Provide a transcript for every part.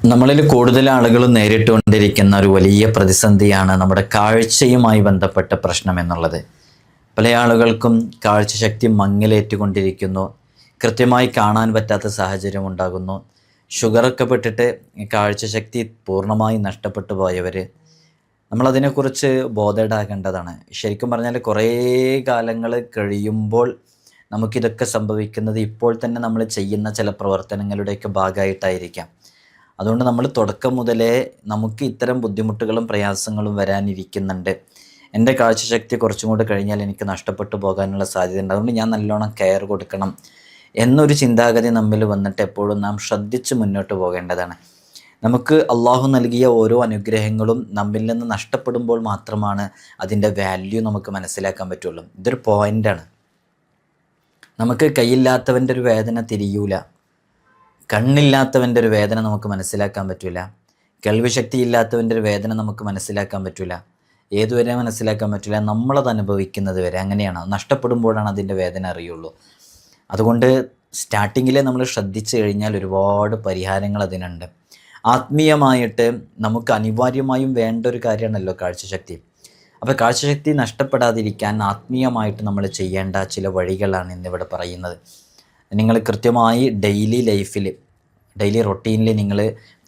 നമ്മളിൽ കൂടുതൽ ആളുകളും നേരിട്ടുകൊണ്ടിരിക്കുന്ന ഒരു വലിയ പ്രതിസന്ധിയാണ് നമ്മുടെ കാഴ്ചയുമായി ബന്ധപ്പെട്ട പ്രശ്നം എന്നുള്ളത്. പല ആളുകൾക്കും കാഴ്ചശക്തി മങ്ങലേറ്റുകൊണ്ടിരിക്കുന്നു, കൃത്യമായി കാണാൻ പറ്റാത്ത സാഹചര്യം ഉണ്ടാകുന്നു. ഷുഗറൊക്കെ പെട്ടിട്ട് കാഴ്ചശക്തി പൂർണ്ണമായി നഷ്ടപ്പെട്ടു പോയവർ, നമ്മളതിനെക്കുറിച്ച് ബോധേഡാകേണ്ടതാണ്. ശരിക്കും പറഞ്ഞാൽ കുറേ കാലങ്ങൾ കഴിയുമ്പോൾ നമുക്കിതൊക്കെ സംഭവിക്കുന്നത് ഇപ്പോൾ തന്നെ നമ്മൾ ചെയ്യുന്ന ചില പ്രവർത്തനങ്ങളുടെയൊക്കെ ഭാഗമായിട്ടായിരിക്കാം. അതുകൊണ്ട് നമ്മൾ തുടക്കം മുതലേ നമുക്ക് ഇത്തരം ബുദ്ധിമുട്ടുകളും പ്രയാസങ്ങളും വരാനിരിക്കുന്നുണ്ട്, എൻ്റെ കാഴ്ചശക്തി കുറച്ചും കൂടെ കഴിഞ്ഞാൽ എനിക്ക് നഷ്ടപ്പെട്ടു പോകാനുള്ള സാധ്യതയുണ്ട്, അതുകൊണ്ട് ഞാൻ നല്ലോണം കെയർ കൊടുക്കണം എന്നൊരു ചിന്താഗതി നമ്മിൽ വന്നിട്ട് എപ്പോഴും നാം ശ്രദ്ധിച്ച് മുന്നോട്ട് പോകേണ്ടതാണ്. നമുക്ക് അള്ളാഹു നൽകിയ ഓരോ അനുഗ്രഹങ്ങളും നമ്മിൽ നിന്ന് നഷ്ടപ്പെടുമ്പോൾ മാത്രമാണ് അതിൻ്റെ വാല്യൂ നമുക്ക് മനസ്സിലാക്കാൻ പറ്റുള്ളൂ. ഇതൊരു പോയിൻ്റാണ്. നമുക്ക് കൈയില്ലാത്തവൻ്റെ ഒരു വേദന തിരിയൂല, കണ്ണില്ലാത്തവൻ്റെ ഒരു വേദന നമുക്ക് മനസ്സിലാക്കാൻ പറ്റില്ല, കേൾവിശക്തി ഇല്ലാത്തവൻ്റെ ഒരു വേദന നമുക്ക് മനസ്സിലാക്കാൻ പറ്റില്ല. ഏതുവരെ മനസ്സിലാക്കാൻ പറ്റില്ല? നമ്മളത് അനുഭവിക്കുന്നത് വരെ. അങ്ങനെയാണ്, നഷ്ടപ്പെടുമ്പോഴാണ് അതിൻ്റെ വേദന അറിയുള്ളൂ. അതുകൊണ്ട് സ്റ്റാർട്ടിങ്ങിലെ നമ്മൾ ശ്രദ്ധിച്ചു കഴിഞ്ഞാൽ ഒരുപാട് പരിഹാരങ്ങൾ അതിനുണ്ട്. ആത്മീയമായിട്ട് നമുക്ക് അനിവാര്യമായും വേണ്ട ഒരു കാര്യമാണല്ലോ കാഴ്ചശക്തി. അപ്പോൾ കാഴ്ചശക്തി നഷ്ടപ്പെടാതിരിക്കാൻ ആത്മീയമായിട്ട് നമ്മൾ ചെയ്യേണ്ട ചില വഴികളാണ് ഇന്നിവിടെ പറയുന്നത്. നിങ്ങൾ കൃത്യമായി ഡെയിലി റൊട്ടീനിൽ നിങ്ങൾ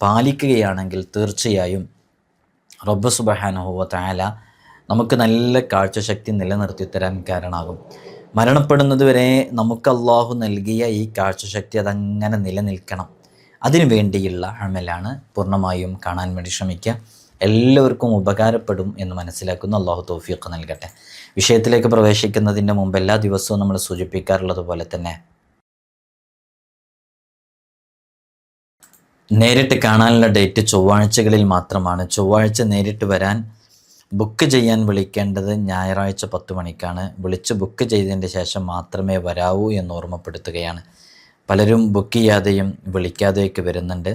പാലിക്കുകയാണെങ്കിൽ തീർച്ചയായും റബ്ബ് സുബ്ഹാനഹു വ തആല നമുക്ക് നല്ല കാഴ്ചശക്തി നിലനിർത്തി തരാൻ കാരണമാകും. മരണപ്പെടുന്നത് വരെ നമുക്ക് അള്ളാഹു നൽകിയ ഈ കാഴ്ചശക്തി അതങ്ങനെ നിലനിൽക്കണം. അതിനു വേണ്ടിയുള്ള അമലാണ് പൂർണ്ണമായും കാണാൻ വേണ്ടി ശ്രമിക്കുക. എല്ലാവർക്കും ഉപകാരപ്പെടും എന്ന് മനസ്സിലാക്കുന്നു. അള്ളാഹു തൗഫീഖ് നൽകട്ടെ. വിഷയത്തിലേക്ക് പ്രവേശിക്കുന്നതിൻ്റെ മുമ്പ് എല്ലാ ദിവസവും നമ്മൾ സൂചിപ്പിക്കാറുള്ളത് പോലെ തന്നെ നേരിട്ട് കാണാനുള്ള ഡേറ്റ് ചൊവ്വാഴ്ചകളിൽ മാത്രമാണ്. ചൊവ്വാഴ്ച നേരിട്ട് വരാൻ ബുക്ക് ചെയ്യാൻ വിളിക്കേണ്ടത് ഞായറാഴ്ച 10 മണിക്കാണ്. വിളിച്ച് ബുക്ക് ചെയ്തതിൻ്റെ ശേഷം മാത്രമേ വരാവൂ എന്ന് ഓർമ്മപ്പെടുത്തുകയാണ്. പലരും ബുക്ക് ചെയ്യാതെയും വിളിക്കാതെയൊക്കെ വരുന്നുണ്ട്.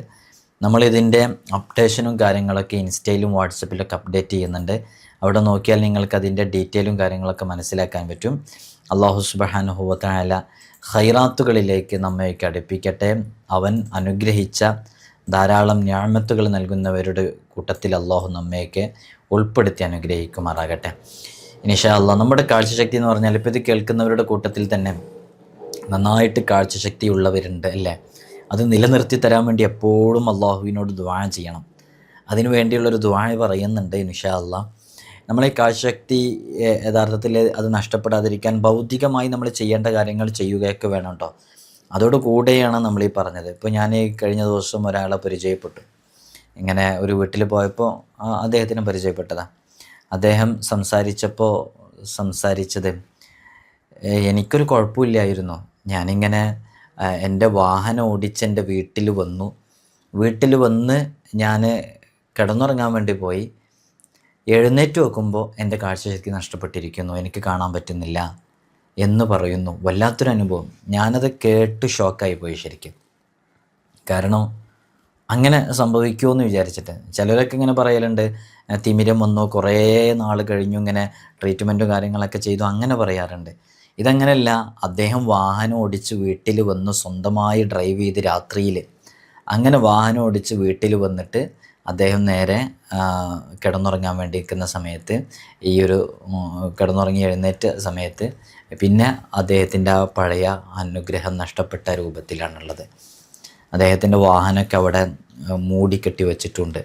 നമ്മളിതിൻ്റെ അപ്ഡേഷനും കാര്യങ്ങളൊക്കെ ഇൻസ്റ്റയിലും വാട്സപ്പിലൊക്കെ അപ്ഡേറ്റ് ചെയ്യുന്നുണ്ട്. അവിടെ നോക്കിയാൽ നിങ്ങൾക്ക് അതിൻ്റെ ഡീറ്റെയിലും കാര്യങ്ങളൊക്കെ മനസ്സിലാക്കാൻ പറ്റും. അല്ലാഹു സുബ്ഹാനഹു വ തആല ഖൈറാത്തുകളിലേക്ക് നമ്മയൊക്കെ അടുപ്പിക്കട്ടെ. അവൻ അനുഗ്രഹിച്ച ധാരാളം നിഅമത്തുകൾ നൽകുന്നവരുടെ കൂട്ടത്തിൽ അല്ലാഹു നമ്മയൊക്കെ ഉൾപ്പെടുത്തി അനുഗ്രഹിക്കുമാറാകട്ടെ. ഇൻഷാ അല്ലാഹ്. നമ്മുടെ കാഴ്ചശക്തി എന്ന് പറഞ്ഞാൽ ഇപ്പോൾ ഇത് കേൾക്കുന്നവരുടെ കൂട്ടത്തിൽ തന്നെ നന്നായിട്ട് കാഴ്ചശക്തി ഉള്ളവരുണ്ട് അല്ലേ? അത് നിലനിർത്തി തരാൻ വേണ്ടി എപ്പോഴും അള്ളാഹുവിനോട് ദുആ ചെയ്യണം. അതിനു വേണ്ടിയുള്ളൊരു ദുആ പറയുന്നുണ്ട് ഇൻഷാ അല്ലാഹ്. നമ്മളെ കാഴ്ചശക്തി യഥാർത്ഥത്തിൽ അത് നഷ്ടപ്പെടാതിരിക്കാൻ ഭൗതികമായി നമ്മൾ ചെയ്യേണ്ട കാര്യങ്ങൾ ചെയ്യുകയൊക്കെ വേണം കേട്ടോ. അതോടുകൂടെയാണ് നമ്മളീ പറഞ്ഞത്. ഇപ്പോൾ ഞാൻ കഴിഞ്ഞ ദിവസം ഒരാളെ പരിചയപ്പെട്ടു. ഇങ്ങനെ ഒരു വീട്ടിൽ പോയപ്പോൾ അദ്ദേഹത്തിനെ പരിചയപ്പെട്ടതാണ്. അദ്ദേഹം സംസാരിച്ചത് എനിക്കൊരു കുഴപ്പമില്ലായിരുന്നു. ഞാനിങ്ങനെ എൻ്റെ വാഹനം ഓടിച്ച് എൻ്റെ വീട്ടിൽ വന്ന് ഞാൻ കിടന്നുറങ്ങാൻ വേണ്ടി പോയി. എഴുന്നേറ്റ് നോക്കുമ്പോൾ എൻ്റെ കാഴ്ചശക്തി നഷ്ടപ്പെട്ടിരിക്കുന്നു, എനിക്ക് കാണാൻ പറ്റുന്നില്ല എന്ന് പറയുന്നു. വല്ലാത്തൊരു അനുഭവം. ഞാനത് കേട്ട് ഷോക്കായി പോയി ശരിക്കും. കാരണം അങ്ങനെ സംഭവിക്കുമോ എന്ന് വിചാരിച്ചിട്ട്. ചിലരൊക്കെ ഇങ്ങനെ പറയലുണ്ട്, തിമിരം വന്നു, കുറേ നാൾ കഴിഞ്ഞു, ഇങ്ങനെ ട്രീറ്റ്മെൻറ്റും കാര്യങ്ങളൊക്കെ ചെയ്തു, അങ്ങനെ പറയാറുണ്ട്. ഇതങ്ങനെയല്ല. അദ്ദേഹം വാഹനം ഓടിച്ച് വീട്ടിൽ വന്നു, സ്വന്തമായി ഡ്രൈവ് ചെയ്ത് രാത്രിയിൽ അങ്ങനെ വാഹനം ഓടിച്ച് വീട്ടിൽ വന്നിട്ട് അദ്ദേഹം നേരെ കിടന്നുറങ്ങാൻ വേണ്ടി നിൽക്കുന്ന സമയത്ത്, ഈ ഒരു കിടന്നുറങ്ങി എഴുന്നേറ്റ സമയത്ത് പിന്നെ അദ്ദേഹത്തിൻ്റെ ആ പഴയ അനുഗ്രഹം നഷ്ടപ്പെട്ട രൂപത്തിലാണുള്ളത്. അദ്ദേഹത്തിൻ്റെ വാഹനമൊക്കെ അവിടെ മൂടിക്കെട്ടി വെച്ചിട്ടുണ്ട്.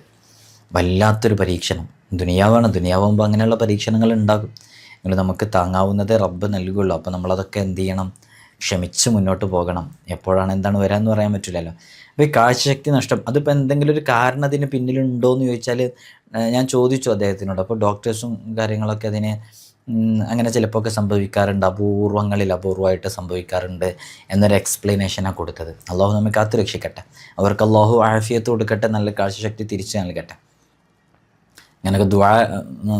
വല്ലാത്തൊരു പരീക്ഷണം. ദുനിയാവുമ്പോൾ അങ്ങനെയുള്ള പരീക്ഷണങ്ങൾ ഉണ്ടാകും. എങ്കിൽ നമുക്ക് താങ്ങാവുന്നതേ റബ്ബ് നൽകുള്ളൂ. അപ്പോൾ നമ്മളതൊക്കെ എന്ത് ചെയ്യണം? ക്ഷമിച്ച് മുന്നോട്ട് പോകണം. എപ്പോഴാണ് എന്താണ് വരാമെന്ന് പറയാൻ പറ്റില്ലല്ലോ. അപ്പോൾ ഈ കാഴ്ചശക്തി നഷ്ടം അതിപ്പോൾ എന്തെങ്കിലും ഒരു കാരണം അതിന് പിന്നിലുണ്ടോ എന്ന് ചോദിച്ചാൽ ഞാൻ ചോദിച്ചു അദ്ദേഹത്തിനോട്. അപ്പോൾ ഡോക്ടേഴ്സും കാര്യങ്ങളൊക്കെ അതിന് അങ്ങനെ ചിലപ്പോൾ ഒക്കെ സംഭവിക്കാറുണ്ട്, അപൂർവമായിട്ട് സംഭവിക്കാറുണ്ട് എന്നൊരു എക്സ്പ്ലനേഷനാണ് കൊടുത്തത്. അള്ളാഹു നമ്മെ കാത്തു രക്ഷിക്കട്ടെ. അവർക്ക് അള്ളാഹു ആഫിയത്ത് കൊടുക്കട്ടെ, നല്ല കാഴ്ചശക്തി തിരിച്ചു നൽകട്ടെ. അങ്ങനെയൊക്കെ ദുആ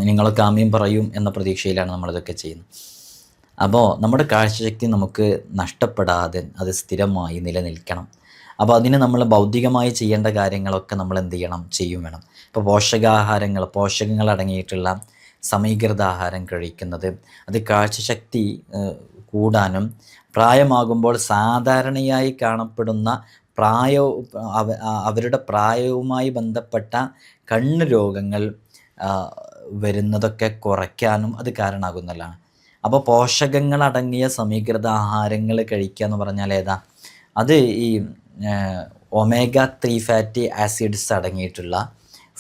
നിങ്ങളൊക്കെ ആമീൻ പറയും എന്ന പ്രതീക്ഷയിലാണ് നമ്മളിതൊക്കെ ചെയ്യുന്നത്. അപ്പോൾ നമ്മുടെ കാഴ്ചശക്തി നമുക്ക് നഷ്ടപ്പെടാതെ അത് സ്ഥിരമായി നിലനിൽക്കണം. അപ്പോൾ അതിന് നമ്മൾ ഭൗതികമായി ചെയ്യേണ്ട കാര്യങ്ങളൊക്കെ നമ്മൾ എന്ത് ചെയ്യും വേണം. ഇപ്പോൾ പോഷകങ്ങൾ അടങ്ങിയിട്ടുള്ള സമീകൃത ആഹാരം കഴിക്കുന്നത് അത് കാഴ്ചശക്തി കൂടാനും പ്രായമാകുമ്പോൾ സാധാരണയായി കാണപ്പെടുന്ന അവരുടെ പ്രായവുമായി ബന്ധപ്പെട്ട കണ്ണ് രോഗങ്ങൾ വരുന്നതൊക്കെ കുറയ്ക്കാനും അത് കാരണമാകുന്നതാണ്. അപ്പോൾ പോഷകങ്ങളടങ്ങിയ സമീകൃത ആഹാരങ്ങൾ കഴിക്കുക എന്ന് പറഞ്ഞാൽ ഏതാ? അത് ഈ omega-3 ഫാറ്റി ആസിഡ്സ് അടങ്ങിയിട്ടുള്ള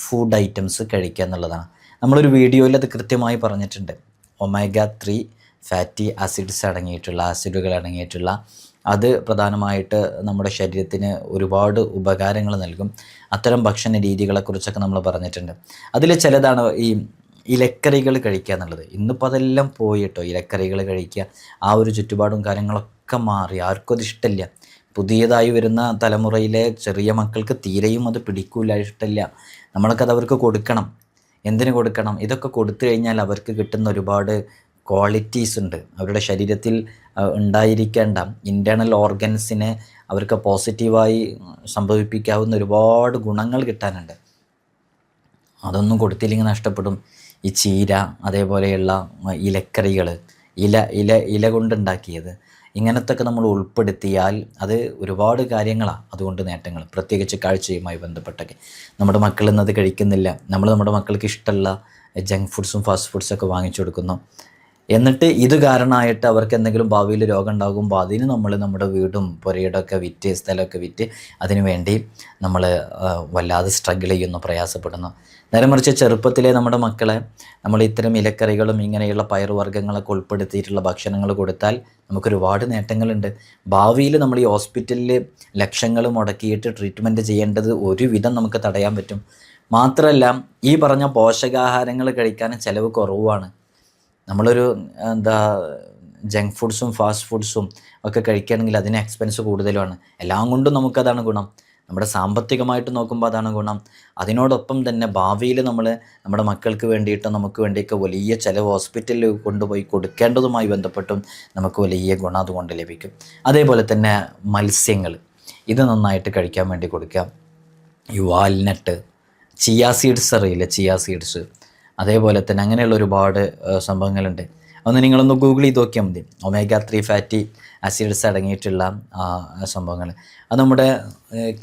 ഫുഡ് ഐറ്റംസ് കഴിക്കുക എന്നുള്ളതാണ്. നമ്മളൊരു വീഡിയോയിൽ അത് കൃത്യമായി പറഞ്ഞിട്ടുണ്ട്. omega-3 ഫാറ്റി ആസിഡ്സ് അടങ്ങിയിട്ടുള്ള, ആസിഡുകൾ അടങ്ങിയിട്ടുള്ള അത് പ്രധാനമായിട്ട് നമ്മുടെ ശരീരത്തിന് ഒരുപാട് ഉപകാരങ്ങൾ നൽകും. അത്തരം ഭക്ഷണ രീതികളെക്കുറിച്ചൊക്കെ നമ്മൾ പറഞ്ഞിട്ടുണ്ട്. അതിൽ ചിലതാണ് ഈ ഇലക്കറികൾ കഴിക്കുക എന്നുള്ളത്. ഇന്നിപ്പോൾ അതെല്ലാം പോയിട്ടോ, ഇലക്കറികൾ കഴിക്കുക, ആ ഒരു ചുറ്റുപാടും കാര്യങ്ങളൊക്കെ മാറി. ആർക്കും അത് ഇഷ്ടമില്ല. പുതിയതായി വരുന്ന തലമുറയിലെ ചെറിയ മക്കൾക്ക് തീരെയും അത് പിടിക്കൂല, ഇഷ്ടമില്ല. നമ്മളൊക്കെ അവർക്ക് കൊടുക്കണം. എന്തിനു കൊടുക്കണം? ഇതൊക്കെ കൊടുത്തു കഴിഞ്ഞാൽ അവർക്ക് കിട്ടുന്ന ഒരുപാട് ക്വാളിറ്റീസ് ഉണ്ട്. അവരുടെ ശരീരത്തിൽ ഉണ്ടായിരിക്കേണ്ട ഇൻറ്റേർണൽ ഓർഗൻസിനെ അവർക്ക് പോസിറ്റീവായി സംഭവിപ്പിക്കാവുന്ന ഒരുപാട് ഗുണങ്ങൾ കിട്ടാനുണ്ട്. അതൊന്നും കൊടുത്തില്ലെങ്കിൽ നഷ്ടപ്പെടും. ഈ ചീര, അതേപോലെയുള്ള ഇലക്കറികൾ, ഇല കൊണ്ടുണ്ടാക്കിയത്, ഇങ്ങനത്തൊക്കെ നമ്മൾ ഉൾപ്പെടുത്തിയാൽ അത് ഒരുപാട് കാര്യങ്ങളാണ്. അതുകൊണ്ട് നേട്ടങ്ങൾ, പ്രത്യേകിച്ച് കാഴ്ചയുമായി ബന്ധപ്പെട്ടൊക്കെ. നമ്മുടെ മക്കൾ ഇന്നത് കഴിക്കുന്നില്ല. നമ്മുടെ മക്കൾക്ക് ഇഷ്ടമുള്ള ജങ്ക് ഫുഡ്സും ഫാസ്റ്റ് ഫുഡ്സൊക്കെ വാങ്ങിച്ചു കൊടുക്കുന്നു. എന്നിട്ട് ഇത് കാരണമായിട്ട് അവർക്ക് എന്തെങ്കിലും ഭാവിയിൽ രോഗം ഉണ്ടാകുമ്പോൾ അതിന് നമ്മൾ നമ്മുടെ വീടും പുരയിടമൊക്കെ വിറ്റ്, സ്ഥലമൊക്കെ വിറ്റ് അതിനു വേണ്ടി നമ്മൾ വല്ലാതെ സ്ട്രഗിൾ ചെയ്യുന്നു, പ്രയാസപ്പെടുന്നു. നേരെ മറിച്ച് ചെറുപ്പത്തിലെ നമ്മുടെ മക്കളെ നമ്മൾ ഇത്തരം ഇലക്കറികളും ഇങ്ങനെയുള്ള പയറുവർഗ്ഗങ്ങളൊക്കെ ഉൾപ്പെടുത്തിയിട്ടുള്ള ഭക്ഷണങ്ങൾ കൊടുത്താൽ നമുക്കൊരുപാട് നേട്ടങ്ങളുണ്ട്. ഭാവിയിൽ നമ്മൾ ഈ ഹോസ്പിറ്റലിൽ ലക്ഷങ്ങൾ മുടക്കിയിട്ട് ട്രീറ്റ്മെൻറ്റ് ചെയ്യേണ്ടത് ഒരുവിധം നമുക്ക് തടയാൻ പറ്റും. മാത്രമല്ല, ഈ പറഞ്ഞ പോഷകാഹാരങ്ങൾ കഴിക്കാൻ ചിലവ് കുറവാണ്. നമ്മളൊരു ജങ്ക് ഫുഡ്സും ഫാസ്റ്റ് ഫുഡ്സും ഒക്കെ കഴിക്കുകയാണെങ്കിൽ അതിന് എക്സ്പെൻസ് കൂടുതലുമാണ്. എല്ലാം കൊണ്ടും നമുക്കതാണ് ഗുണം. നമ്മുടെ സാമ്പത്തികമായിട്ട് നോക്കുമ്പോൾ അതാണ് ഗുണം. അതിനോടൊപ്പം തന്നെ ഭാവിയിൽ നമ്മുടെ മക്കൾക്ക് വേണ്ടിയിട്ട് നമുക്ക് വേണ്ടിയൊക്കെ വലിയ ചിലവ് ഹോസ്പിറ്റലിൽ കൊണ്ടുപോയി കൊടുക്കേണ്ടതുമായി ബന്ധപ്പെട്ടും നമുക്ക് വലിയ ഗുണം അതുകൊണ്ട് ലഭിക്കും. അതേപോലെ തന്നെ മത്സ്യങ്ങൾ, ഇത് നന്നായിട്ട് കഴിക്കാൻ വേണ്ടി കൊടുക്കുക. ഈ വാൽനട്ട്, ചിയാ സീഡ്സ് അറിയില്ല, ചിയാ സീഡ്സ്, അതേപോലെ തന്നെ അങ്ങനെയുള്ള ഒരുപാട് സംഭവങ്ങളുണ്ട്. അതൊന്ന് നിങ്ങളൊന്ന് ഗൂഗിൾ ചെയ്ത് നോക്കിയാൽ മതി. omega-3 ഫാറ്റി ആസിഡ്സ് അടങ്ങിയിട്ടുള്ള സംഭവങ്ങൾ. അത് നമ്മുടെ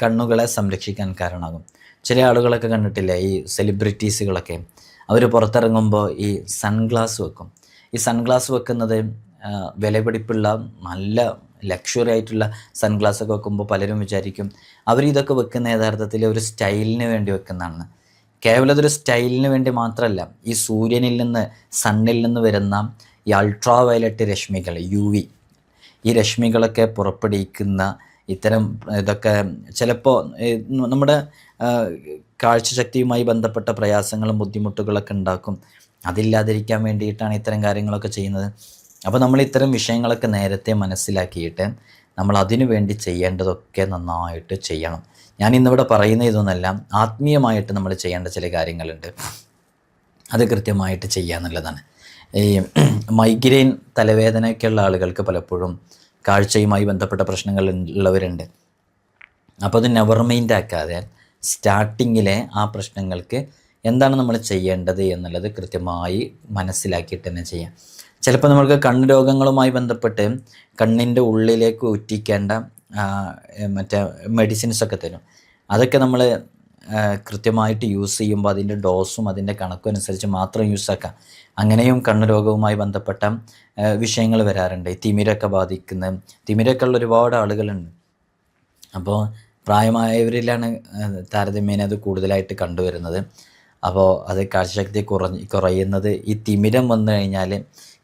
കണ്ണുകളെ സംരക്ഷിക്കാൻ കാരണമാകും. ചില ആളുകളൊക്കെ കണ്ടിട്ടില്ലേ, ഈ സെലിബ്രിറ്റീസുകളൊക്കെ അവർ പുറത്തിറങ്ങുമ്പോൾ ഈ സൺഗ്ലാസ് വെക്കും. ഈ സൺഗ്ലാസ് വെക്കുന്നത് വിലപിടിപ്പുള്ള നല്ല ലക്ഷറി ആയിട്ടുള്ള സൺഗ്ലാസ്സൊക്കെ വെക്കുമ്പോൾ പലരും വിചാരിക്കും അവരിതൊക്കെ വെക്കുന്ന യഥാർത്ഥത്തിൽ ഒരു സ്റ്റൈലിന് വേണ്ടി വെക്കുന്നതാണ്. കേവലം അതൊരു സ്റ്റൈലിന് വേണ്ടി മാത്രമല്ല, ഈ സൂര്യനിൽ നിന്ന്, സണ്ണിൽ നിന്ന് വരുന്ന ഈ അൾട്രാ വയലറ്റ് രശ്മികൾ, UV, ഈ രശ്മികളൊക്കെ പുറപ്പെടുവിക്കുന്ന ഇത്തരം ഇതൊക്കെ ചിലപ്പോൾ നമ്മുടെ കാഴ്ചശക്തിയുമായി ബന്ധപ്പെട്ട പ്രയാസങ്ങളും ബുദ്ധിമുട്ടുകളൊക്കെ ഉണ്ടാക്കും. അതില്ലാതിരിക്കാൻ വേണ്ടിയിട്ടാണ് ഇത്തരം കാര്യങ്ങളൊക്കെ ചെയ്യുന്നത്. അപ്പോൾ നമ്മൾ ഇത്തരം വിഷയങ്ങളൊക്കെ നേരത്തെ മനസ്സിലാക്കിയിട്ട് നമ്മൾ അതിനു വേണ്ടി ചെയ്യേണ്ടതൊക്കെ നന്നായിട്ട് ചെയ്യണം. ഞാൻ ഇന്നിവിടെ പറയുന്ന ഇതൊന്നല്ല, ആത്മീയമായിട്ട് നമ്മൾ ചെയ്യേണ്ട ചില കാര്യങ്ങളുണ്ട്, അത് കൃത്യമായിട്ട് ചെയ്യുക എന്നുള്ളതാണ്. ഈ മൈഗ്രെയിൻ, തലവേദനയൊക്കെയുള്ള ആളുകൾക്ക് പലപ്പോഴും കാഴ്ചയുമായി ബന്ധപ്പെട്ട പ്രശ്നങ്ങൾ ഉള്ളവരുണ്ട്. അപ്പോൾ അത് നെവർ മൈൻഡ് ആക്കാതെ സ്റ്റാർട്ടിങ്ങിലെ ആ പ്രശ്നങ്ങൾക്ക് എന്താണ് നമ്മൾ ചെയ്യേണ്ടത് എന്നുള്ളത് കൃത്യമായി മനസ്സിലാക്കിയിട്ട് തന്നെ ചെയ്യാം. ചിലപ്പോൾ നമ്മൾക്ക് കണ്ണ് രോഗങ്ങളുമായി ബന്ധപ്പെട്ട് കണ്ണിൻ്റെ ഉള്ളിലേക്ക് ഉറ്റിക്കേണ്ട മറ്റേ മെഡിസിൻസൊക്കെ തരും. അതൊക്കെ നമ്മൾ കൃത്യമായിട്ട് യൂസ് ചെയ്യുമ്പോൾ അതിൻ്റെ ഡോസും അതിൻ്റെ കണക്കും അനുസരിച്ച് മാത്രം യൂസാക്കാം. അങ്ങനെയും കണ്ണ് രോഗവുമായി ബന്ധപ്പെട്ട വിഷയങ്ങൾ വരാറുണ്ട്. തിമിരൊക്കെ തിമിരൊക്കെ ഉള്ള ഒരുപാട് ആളുകളുണ്ട്. അപ്പോൾ പ്രായമായവരിലാണ് താരതമ്യേന അത് കൂടുതലായിട്ട് കണ്ടുവരുന്നത്. അപ്പോൾ അത് കാഴ്ചശക്തി കുറയുന്നത്, ഈ തിമിരം വന്നു കഴിഞ്ഞാൽ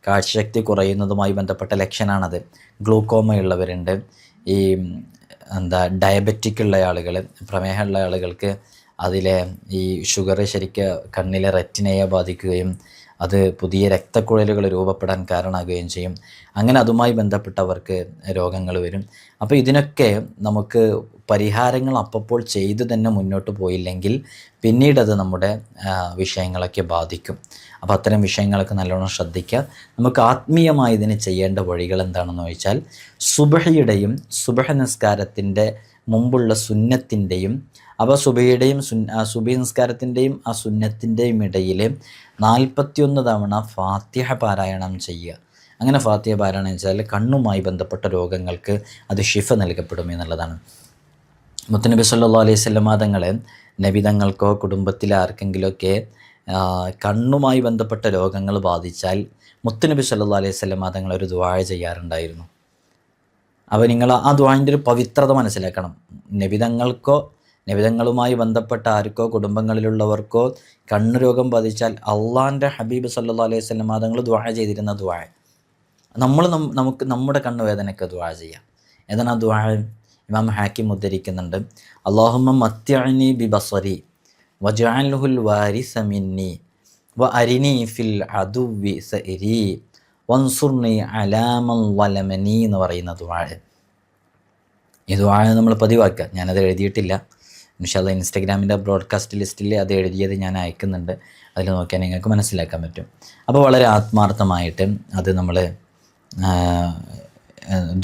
കാഴ്ചശക്തി കുറയുന്നതുമായി ബന്ധപ്പെട്ട ലക്ഷണമാണത്. ഗ്ലൂക്കോമയുള്ളവരുണ്ട്, ഈ ഡയബറ്റിക് ഉള്ള ആളുകൾ, പ്രമേഹമുള്ള ആളുകൾക്ക് അതിലെ ഈ ഷുഗർ ശരിക്ക് കണ്ണിലെ റെറ്റിനയെ ബാധിക്കുകയും അത് പുതിയ രക്തക്കുഴലുകൾ രൂപപ്പെടാൻ കാരണമാകുകയും ചെയ്യും. അങ്ങനെ അതുമായി ബന്ധപ്പെട്ടവർക്ക് രോഗങ്ങൾ വരും. അപ്പോൾ ഇതിനൊക്കെ നമുക്ക് പരിഹാരങ്ങൾ അപ്പോൾ ചെയ്ത് തന്നെ മുന്നോട്ട് പോയില്ലെങ്കിൽ പിന്നീടത് നമ്മുടെ വിഷയങ്ങളൊക്കെ ബാധിക്കും. അപ്പോൾ അത്തരം വിഷയങ്ങളൊക്കെ നല്ലോണം ശ്രദ്ധിക്കുക. നമുക്ക് ആത്മീയമായി ഇതിന് ചെയ്യേണ്ട വഴികൾ എന്താണെന്ന് ചോദിച്ചാൽ, സുബഹയുടെയും സുബഹ നിസ്കാരത്തിൻ്റെ മുമ്പുള്ള സുന്നത്തിൻ്റെയും, അപ്പോൾ സുബഹി നിസ്കാരത്തിൻ്റെയും ആ സുന്നത്തിൻ്റെയും ഇടയിൽ 41 തവണ ഫാത്തിഹ പാരായണം ചെയ്യുക. അങ്ങനെ ഫാത്തിഹ പാരായണം ചെയ്താൽ കണ്ണുമായി ബന്ധപ്പെട്ട രോഗങ്ങൾക്ക് അത് ശിഫ നൽകപ്പെടും എന്നുള്ളതാണ്. മുത്തുനബി സല്ലല്ലാഹു അലൈഹി വസല്ലമ തങ്ങൾ നബിതങ്ങൾക്കോ കുടുംബത്തിലെ ആർക്കെങ്കിലുമൊക്കെ കണ്ണുമായി ബന്ധപ്പെട്ട രോഗങ്ങൾ ബാധിച്ചാൽ മുത്തുനബി സല്ലല്ലാഹു അലൈഹി വസല്ലമ തങ്ങൾ ഒരു ദുആ ചെയ്യാറുണ്ടായിരുന്നു. അപ്പോൾ നിങ്ങൾ ആ ദുആൻ്റെ ഒരു പവിത്രത മനസ്സിലാക്കണം. നബിതങ്ങളുമായി ബന്ധപ്പെട്ട ആർക്കോ കുടുംബങ്ങളിലുള്ളവർക്കോ കണ്ണ് രോഗം ബാധിച്ചാൽ അള്ളാൻ്റെ ഹബീബ് സല്ലല്ലാഹു അലൈഹി വസല്ലമ തങ്ങൾ ദുആ ചെയ്തിരുന്ന ദുആ നമുക്ക് നമ്മുടെ കണ്ണുവേദനയ്ക്ക് ദുആ ചെയ്യാം. ഏതാണ് ആ ദുആ? ഇമാം ഹാക്കിം ഉദ്ധരിക്കുന്നുണ്ട്, അല്ലാഹുമ്മ മത്തിഅനി ബിബസരി വജഅൽഹുൽ വാരിസ മിന്നി വഅരിനി ഫിൽ അദുവ്വി സഇരി വൻസുർനി അലാ മൻ ളലമനി എന്ന് പറയുന്ന ദുആ. ഈ ദുആ നമ്മൾ പതിവാക്കുക. ഞാനത് എഴുതിയിട്ടില്ല. ഇൻഷാ അല്ലാഹ് ഇൻസ്റ്റാഗ്രാമിൻ്റെ ബ്രോഡ്കാസ്റ്റ് ലിസ്റ്റിൽ അത് എഴുതിയത് ഞാൻ അയക്കുന്നുണ്ട്. അതിൽ നോക്കിയാൽ നിങ്ങൾക്ക് മനസ്സിലാക്കാൻ പറ്റും. അപ്പോൾ വളരെ ആത്മാർത്ഥമായിട്ട് അത് നമ്മൾ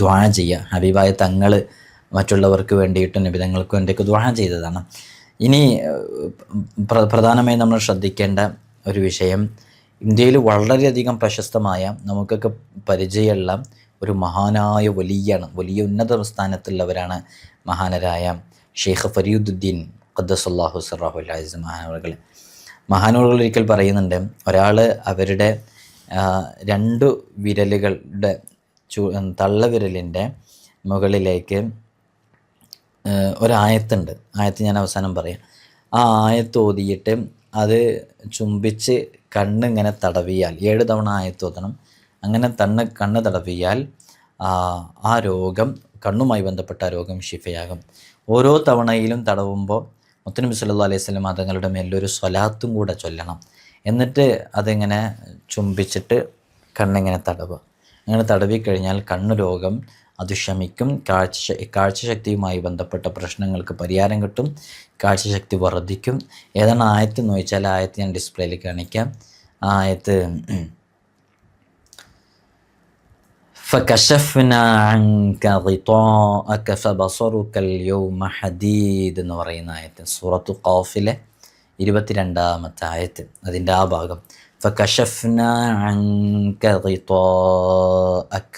ദുആ ചെയ്യുക. ഹബീബായ തങ്ങൾ മറ്റുള്ളവർക്ക് വേണ്ടിയിട്ടും നബിതങ്ങൾക്ക് വേണ്ടിയൊക്കെ ദുആ ചെയ്തതാണ്. ഇനി പ്രധാനമായും നമ്മൾ ശ്രദ്ധിക്കേണ്ട ഒരു വിഷയം, ഇന്ത്യയിൽ വളരെയധികം പ്രശസ്തമായ നമുക്കൊക്കെ പരിചയമുള്ള ഒരു മഹാനായ വലിയ ഉന്നത സ്ഥാനത്തുള്ളവരാണ് മഹാനരായ ഷെയ്ഖ് ഫരീദുദ്ദീൻ ഖദ്ദസല്ലാഹു സിർറഹുൽ അസീസ് മഹാനവറുകൾ ഒരിക്കൽ പറയുന്നുണ്ട്, ഒരാൾ അവരുടെ 2 വിരലുകളുടെ തള്ളവിരലിൻ്റെ മുകളിലേക്ക് ഒരായത്തുണ്ട്. ആയത്ത് ഞാൻ അവസാനം പറയാം. ആ ആയത്ത് ഓതിയിട്ട് അത് ചുംബിച്ച് കണ്ണിങ്ങനെ തടവിയാൽ 7 തവണ ആയത്ത് ഓതണം. അങ്ങനെ കണ്ണ് തടവിയാൽ ആ രോഗം, കണ്ണുമായി ബന്ധപ്പെട്ട ആ രോഗം ശിഫയാകും. ഓരോ തവണയിലും തടവുമ്പോൾ മുത്തുനബി സല്ലല്ലാഹു അലൈഹി വസല്ലം തങ്ങളുടെ മേലൊരു സ്വലാത്തും കൂടെ ചൊല്ലണം. എന്നിട്ട് അതിങ്ങനെ ചുംബിച്ചിട്ട് കണ്ണിങ്ങനെ തടവുക. അങ്ങനെ തടവിക്കഴിഞ്ഞാൽ കണ്ണു രോഗം അത് ശമിക്കും. കാഴ്ചശക്തിയുമായി ബന്ധപ്പെട്ട പ്രശ്നങ്ങൾക്ക് പരിഹാരം കിട്ടും. കാഴ്ചശക്തി വർദ്ധിക്കും. ഏതാണ് ആയത്ത് എന്ന് ചോദിച്ചാൽ ആയത്ത് ഞാൻ ഡിസ്പ്ലേയിൽ കാണിക്കാം. ആയത്ത് ഫകശഫ്നാ അൻക ഗിതാഅക ഫബസറുക അൽയൗമ ഹദീദ് എന്ന് പറയുന്ന ആയത്ത്, സൂറത്തു ഖാഫിലെ 22-ാമത്തെ ആയത്ത്, അതിൻ്റെ ആ ഭാഗം. ഫകശഫ്നാ അൻക ഗിതാഅക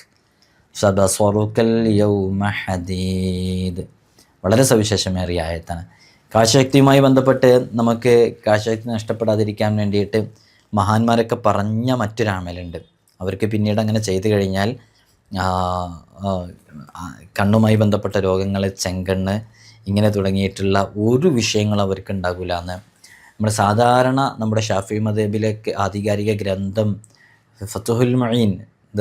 ഫബസറുക അൽയൗമ ഹദീദ്. വളരെ സവിശേഷമേറിയ ആയത്താണ്. കാഴ്ചശക്തിയുമായി ബന്ധപ്പെട്ട് നമുക്ക് കാഴ്ചശക്തി നഷ്ടപ്പെടാതിരിക്കാൻ വേണ്ടിയിട്ട് മഹാന്മാരൊക്കെ പറഞ്ഞ മറ്റൊരാമലുണ്ട്. അവർക്ക് പിന്നീട് അങ്ങനെ ചെയ്തു കഴിഞ്ഞാൽ കണ്ണുമായി ബന്ധപ്പെട്ട രോഗങ്ങൾ, ചെങ്കണ്ണ്, ഇങ്ങനെ തുടങ്ങിയിട്ടുള്ള ഒരു വിഷയങ്ങളും അവർക്ക് ഉണ്ടാകില്ല എന്ന് നമ്മുടെ ഷാഫി മദ്ഹബിലേക്ക് ആധികാരിക ഗ്രന്ഥം ഫത്ഹുൽ മുഈൻ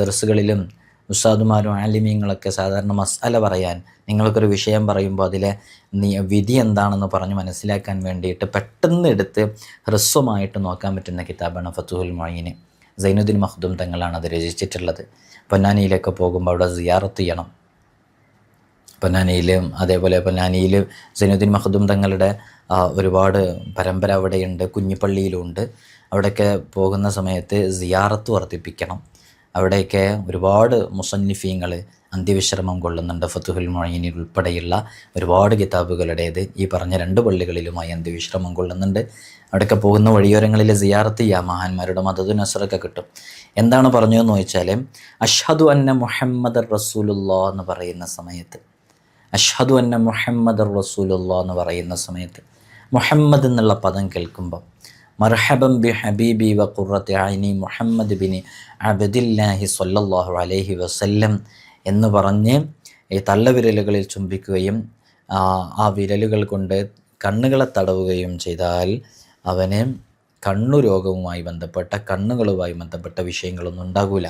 ദർസുകളിലും ഉസ്താദുമാരും ആലിമീങ്ങളൊക്കെ സാധാരണ മസ്അല പറയാൻ, നിങ്ങൾക്കൊരു വിഷയം പറയുമ്പോൾ അതിലെ വിധി എന്താണെന്ന് പറഞ്ഞ് മനസ്സിലാക്കാൻ വേണ്ടിയിട്ട് പെട്ടെന്ന് എടുത്ത് ഹ്രസ്വമായിട്ട് നോക്കാൻ പറ്റുന്ന കിതാബാണ് ഫത്ഹുൽ മുഈൻ. സൈനുദ്ദീൻ മഖ്ദൂം തങ്ങളാണ് അത് രചിച്ചിട്ടുള്ളത്. പൊന്നാനിയിലൊക്കെ പോകുമ്പോൾ അവിടെ സിയാറത്ത് ചെയ്യണം. അതേപോലെ പൊന്നാനിയിൽ സൈനുദ്ദീൻ മഖ്ദൂം തങ്ങളുടെ ഒരുപാട് പരമ്പര അവിടെയുണ്ട്, കുഞ്ഞിപ്പള്ളിയിലുണ്ട്. അവിടെയൊക്കെ പോകുന്ന സമയത്ത് സിയാറത്ത് വർദ്ധിപ്പിക്കണം. അവിടെയൊക്കെ ഒരുപാട് മുസന്നിഫീങ്ങൾ അന്ത്യവിശ്രമം കൊള്ളുന്നുണ്ട്. ഫത്ഹുൽ മുഈനിൽ ഉൾപ്പെടെയുള്ള ഒരുപാട് കിതാബുകളുടേത് ഈ പറഞ്ഞ 2 പള്ളികളിലുമായി അന്ത്യവിശ്രമം കൊള്ളുന്നുണ്ട്. അവിടെയൊക്കെ പോകുന്ന വഴിയോരങ്ങളിൽ സിയാറത്ത് ചെയ്യാം. മഹാന്മാരുടെ മദദു നസ്റൊക്കെ കിട്ടും. എന്താണ് പറഞ്ഞതെന്ന് ചോദിച്ചാൽ, അഷ്ഹദു അന്ന മുഹമ്മദർ റസൂലുള്ളാഹ് എന്ന് പറയുന്ന സമയത്ത്, അഷ്ഹദു അന്ന മുഹമ്മദർ റസൂലുള്ളാഹ് എന്ന് പറയുന്ന സമയത്ത് മുഹമ്മദ് എന്നുള്ള പദം കേൾക്കുമ്പോൾ മർഹബൻ ബി ഹബീബി വ ഖുറത്തി ഐനി മുഹമ്മദ് ബിൻ അബ്ദില്ലാഹി സ്വല്ലല്ലാഹു അലൈഹി വസല്ലം എന്ന് പറഞ്ഞ് ഈ തള്ളവിരലുകളിൽ ചുംബിക്കുകയും ആ വിരലുകൾ കൊണ്ട് കണ്ണുകളെ തടവുകയും ചെയ്താൽ അവന് കണ്ണുരോഗവുമായി ബന്ധപ്പെട്ട, കണ്ണുകളുമായി ബന്ധപ്പെട്ട വിഷയങ്ങളൊന്നും ഉണ്ടാകില്ല.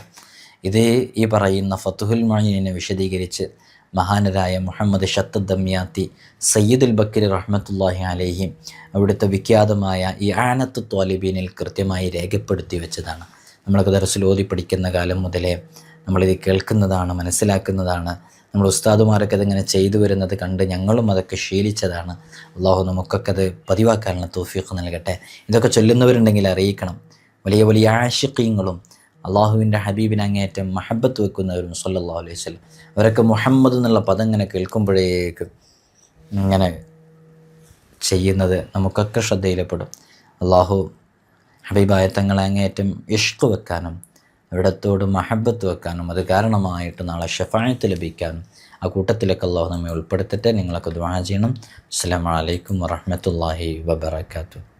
ഇത് ഈ പറയുന്ന ഫത്ഹുൽ മുഈനിനെ വിശദീകരിച്ച് മഹാനരായ മുഹമ്മദ് ഷത്തദ്ദമ്യാത്തി സയ്യിദുൽ ബക്കരി റഹ്മത്തുള്ളാഹി അലൈഹി അവിടുത്തെ വിഖ്യാതമായ ഈ ആനത്ത് ത്വാലിബീനിൽ കൃത്യമായി രേഖപ്പെടുത്തി വെച്ചതാണ്. നമ്മളൊക്കെ ദർസിൽ ഓതി പഠിക്കുന്ന കാലം മുതലേ നമ്മളിത് കേൾക്കുന്നതാണ്, മനസ്സിലാക്കുന്നതാണ്. നമ്മൾ ഉസ്താദുമാരൊക്കെ അതിങ്ങനെ ചെയ്തു വരുന്നത് കണ്ട് ഞങ്ങളും അതൊക്കെ ശീലിച്ചതാണ്. അള്ളാഹു നമുക്കൊക്കെ അത് പതിവാക്കാനുള്ള തൗഫീഖ് നൽകട്ടെ. ഇതൊക്കെ ചൊല്ലുന്നവരുണ്ടെങ്കിൽ അറിയിക്കണം. വലിയ വലിയ ആശിഖീങ്ങളും അള്ളാഹുവിൻ്റെ ഹബീബിന് അങ്ങേയറ്റം മഹബത്ത് വെക്കുന്നവരും സല്ലല്ലാഹു അലൈഹി വസല്ലം അവരൊക്കെ മുഹമ്മദ് എന്നുള്ള പദം ഇങ്ങനെ കേൾക്കുമ്പോഴേക്കും ഇങ്ങനെ ചെയ്യുന്നത് നമുക്കൊക്കെ ശ്രദ്ധയിൽപ്പെടും. അള്ളാഹു ഹബീബായ തങ്ങളെ അങ്ങേയറ്റം ഇഷ്ക് വെക്കാനും അവിടത്തോട് മഹബത്ത് വെക്കാനും അത് കാരണമായിട്ട് നാളെ ഷഫാഅത്ത് ലഭിക്കാനും ആ കൂട്ടത്തിലൊക്കെ അള്ളാഹു നമ്മെ ഉൾപ്പെടുത്തട്ടെ. നിങ്ങളൊക്കെ ദുആ ചെയ്യണം. അസ്സലാമു അലൈക്കും വറഹ്മത്തുള്ളാഹി വബറകാതുഹു.